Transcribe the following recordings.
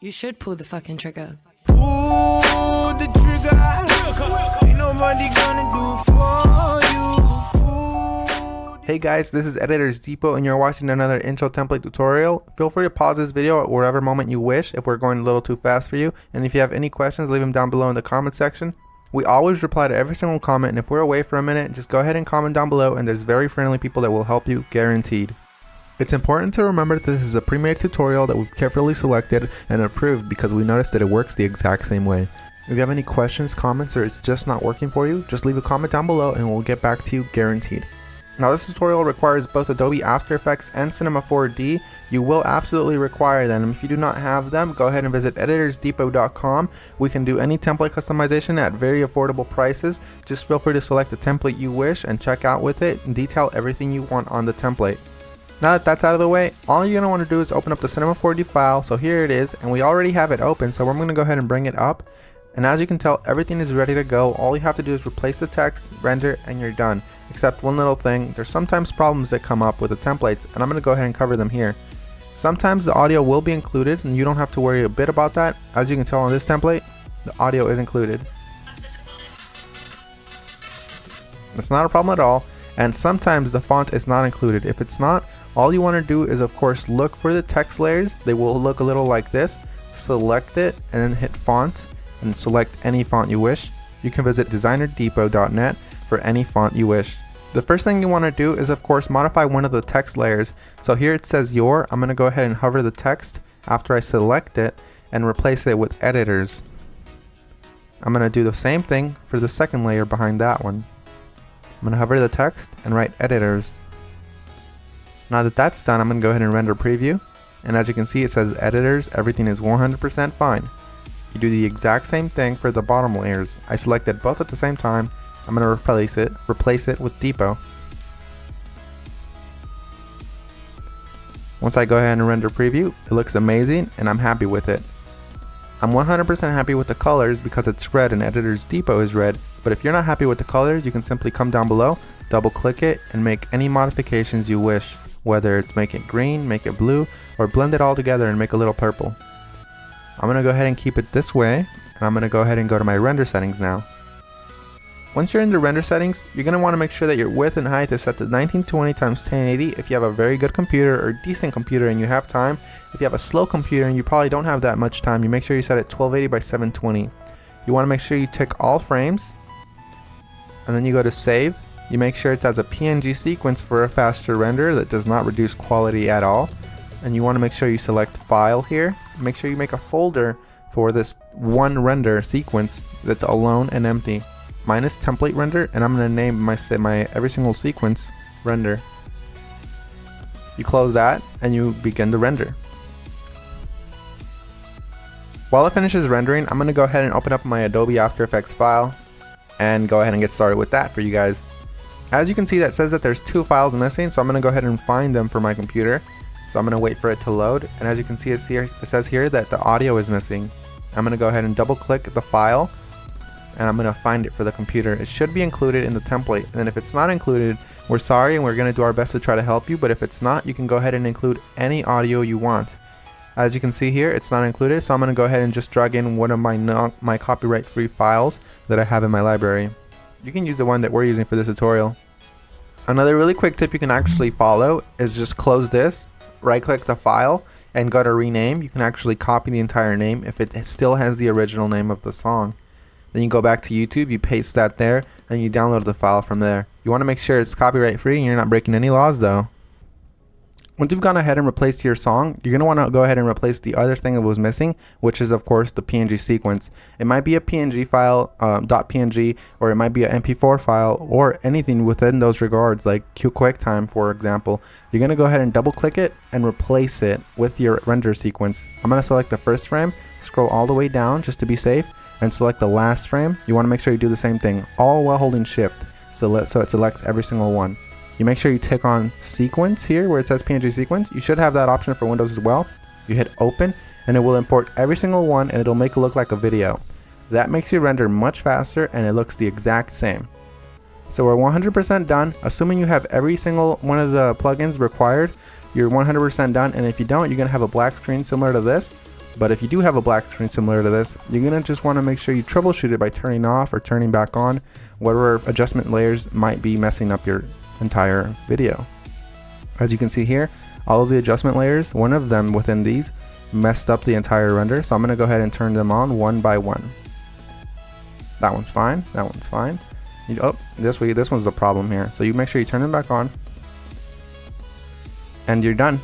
You should pull the fucking trigger. Pull the trigger. Ain't nobody gonna do for you. Hey guys, this is Editors Depot and you're watching another intro template tutorial. Feel free to pause this video at whatever moment you wish if we're going a little too fast for you. And if you have any questions, leave them down below in the comment section. We always reply to every single comment, and if we're away for a minute, just go ahead and comment down below and there's very friendly people that will help you, guaranteed. It's important to remember that this is a pre-made tutorial that we've carefully selected and approved because we noticed that it works the exact same way. If you have any questions, comments, or it's just not working for you, just leave a comment down below and we'll get back to you, guaranteed. Now this tutorial requires both Adobe After Effects and Cinema 4D. You will absolutely require them. If you do not have them, go ahead and visit EditorsDepot.com. We can do any template customization at very affordable prices. Just feel free to select the template you wish and check out with it and detail everything you want on the template. Now that that's out of the way, all you're going to want to do is open up the Cinema 4D file. So here it is, and we already have it open, so we're going to go ahead and bring it up. And as you can tell, everything is ready to go. All you have to do is replace the text, render, and you're done. Except one little thing, there's sometimes problems that come up with the templates, and I'm going to go ahead and cover them here. Sometimes the audio will be included, and you don't have to worry a bit about that. As you can tell on this template, the audio is included. It's not a problem at all. And sometimes the font is not included. If it's not, all you want to do is of course look for the text layers. They will look a little like this. Select it and then hit font and select any font you wish. You can visit DesignerDepot.net for any font you wish. The first thing you want to do is of course modify one of the text layers. So here it says your. I'm going to go ahead and hover the text after I select it and replace it with editors. I'm going to do the same thing for the second layer behind that one. I'm going to hover the text and write editors. Now that that's done, I'm going to go ahead and render preview. And as you can see, it says editors, everything is 100% fine. You do the exact same thing for the bottom layers. I selected both at the same time. I'm going to replace it with Depot. Once I go ahead and render preview, it looks amazing and I'm happy with it. I'm 100% happy with the colors because it's red and Editors Depot is red. But if you're not happy with the colors, you can simply come down below, double click it, and make any modifications you wish. Whether it's make it green, make it blue, or blend it all together and make a little purple. I'm going to go ahead and keep it this way, and I'm going to go ahead and go to my render settings now. Once you're in the render settings, you're going to want to make sure that your width and height is set to 1920 x 1080 if you have a very good computer or decent computer and you have time. If you have a slow computer and you probably don't have that much time, you make sure you set it 1280 by 720. You want to make sure you tick all frames, and then you go to save. You make sure it has a PNG sequence for a faster render that does not reduce quality at all. And you want to make sure you select file here. Make sure you make a folder for this one render sequence that's alone and empty. Mine is template render, and I'm going to name my every single sequence render. You close that and you begin the render. While it finishes rendering, I'm going to go ahead and open up my Adobe After Effects file and go ahead and get started with that for you guys. As you can see, that says that there's two files missing, so I'm going to go ahead and find them for my computer. So I'm going to wait for it to load, and as you can see, it says here that the audio is missing. I'm going to go ahead and double click the file, and I'm going to find it for the computer. It should be included in the template, and if it's not included, we're sorry and we're going to do our best to try to help you, but if it's not, you can go ahead and include any audio you want. As you can see here, it's not included, so I'm going to go ahead and just drag in one of my copyright-free files that I have in my library. You can use the one that we're using for this tutorial. Another really quick tip you can actually follow is just close this, right-click the file, and go to rename. You can actually copy the entire name if it still has the original name of the song. Then you go back to YouTube, you paste that there, and you download the file from there. You want to make sure it's copyright-free and you're not breaking any laws though. Once you've gone ahead and replaced your song, you're going to want to go ahead and replace the other thing that was missing, which is of course the PNG sequence. It might be a PNG file, .png, or it might be an MP4 file, or anything within those regards, like QuickTime for example. You're going to go ahead and double click it and replace it with your render sequence. I'm going to select the first frame, scroll all the way down just to be safe, and select the last frame. You want to make sure you do the same thing, all while holding shift, so it selects every single one. You make sure you tick on sequence here where it says PNG sequence. You should have that option for Windows as well. You hit open and it will import every single one and it'll make it look like a video. That makes your render much faster and it looks the exact same. So we're 100% done. Assuming you have every single one of the plugins required, you're 100% done, and if you don't, you're going to have a black screen similar to this. But if you do have a black screen similar to this, you're gonna just want to make sure you troubleshoot it by turning off or turning back on whatever adjustment layers might be messing up your entire video. As you can see here, all of the adjustment layers, one of them within these messed up the entire render, so I'm gonna go ahead and turn them on one by one. That one's fine, that one's fine. This one's the problem here. So you make sure you turn them back on and you're done.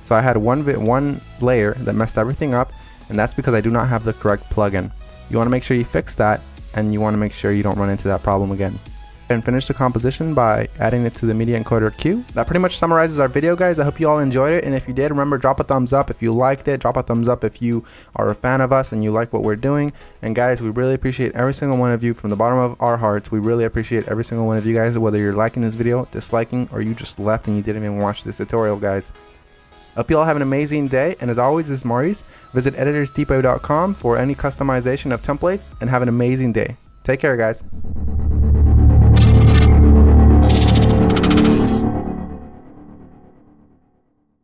So I had one layer that messed everything up, and that's because I do not have the correct plugin. You want to make sure you fix that, and you want to make sure you don't run into that problem again. And finish the composition by adding it to the media encoder queue. That pretty much summarizes our video, guys. I hope you all enjoyed it, and if you did, remember, drop a thumbs up if you liked it. Drop a thumbs up if you are a fan of us and you like what we're doing. And guys, we really appreciate every single one of you from the bottom of our hearts. We really appreciate every single one of you guys, whether you're liking this video, disliking, or you just left and you didn't even watch this tutorial, guys. Hope you all have an amazing day, and as always, this is Maurice. Visit EditorsDepot.com for any customization of templates, and have an amazing day. Take care, guys.